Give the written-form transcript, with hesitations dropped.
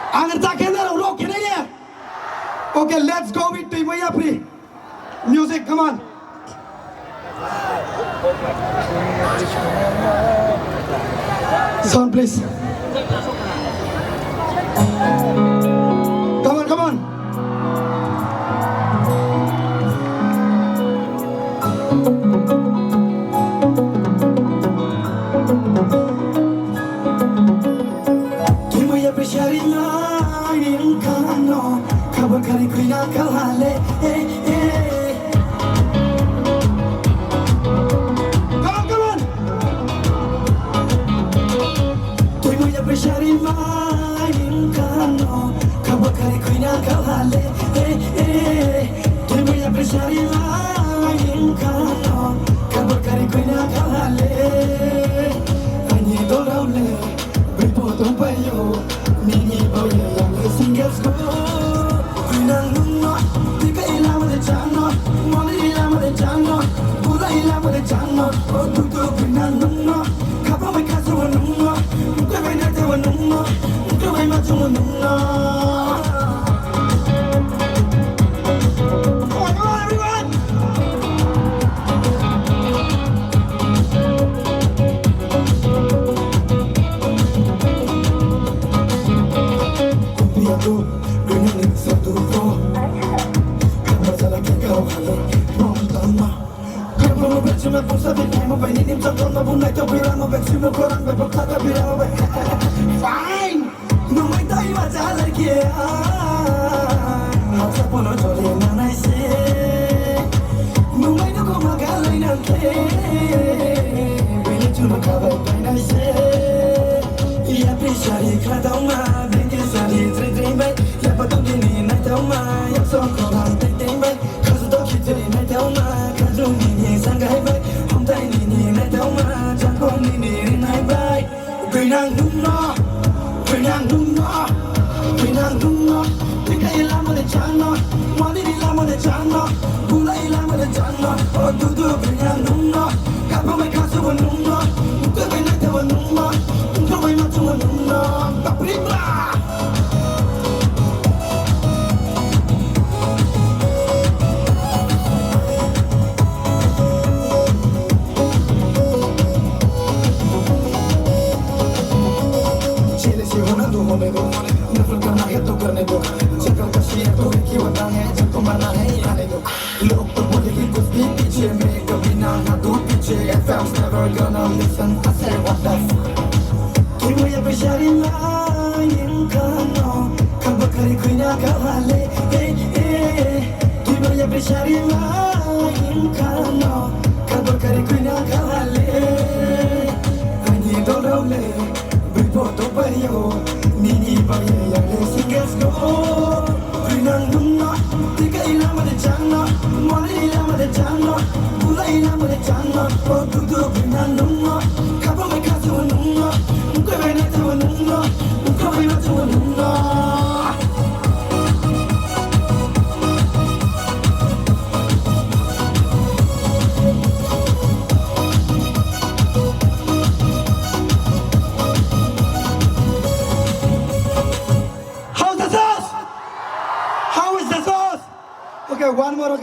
Agar tak kena ulo kena ya. Okay, let's go with Team Mayapri. Music, come on. Sound, please. Come on, come on. Team Mayapri sharing line kano, kabar kari kuina kalale. Shari main kano, kabar kari kuina kalale. Tui ya shari main kano, kabar kari kuina kalale. Ani doraule, bipo tumpayo, nini boye yang singles ko. Kuina nunno, tika ilama de chano, moli ilama de chano, pura ilama de chano. Oh tutu kuina nunno, kabar me kaso nunno. Nunno, come mai tu nunno? Come on, everyone! Kumpiaku, gunung satu pro. Kamu salah kau halo, pertama. Kamu mau bercuma pun sabi kamu pengen nim contoh mau naik tapi lama bercuma korang berpaksa tapi lama. Fine, no me da iba a jalar que no se pone chole mana ese, no me no como gala y nante, vení chulo cabe pena ese, y a prisa y cada una venga salir tre me, ya pa tu ni na ta uma, ya so koran te me, kazu to kitri na ta uma, kazu ni sangai me, hom tai ni na ta uma, ja ko ni na bai, binang nunno. Pinang nunno, tika ilama de chano, mali ilama de chano, pula ilama de chano. Oh dudu pinang nunno, kapa me kaso nunno, uke bena te nunno, uke me macho nunno, kapribla. FM's never gonna listen. I say what the fuck. Kimu ya bishari lain kano, kabar kari kuina kalale. Kimu ya bishari lain kano, kabar kari kuina kalale. Ani dolole, bipo tumpayo, nini baye yang singles ko. Kuina nunno, tika ilama de chano, moli ilama de chano. Ilama de chano, oh tutu bina nunno, kapa me kaso nunno, unke bena te nunno, unke bena te nunno. How's the sauce? How is the sauce? Okay, one more.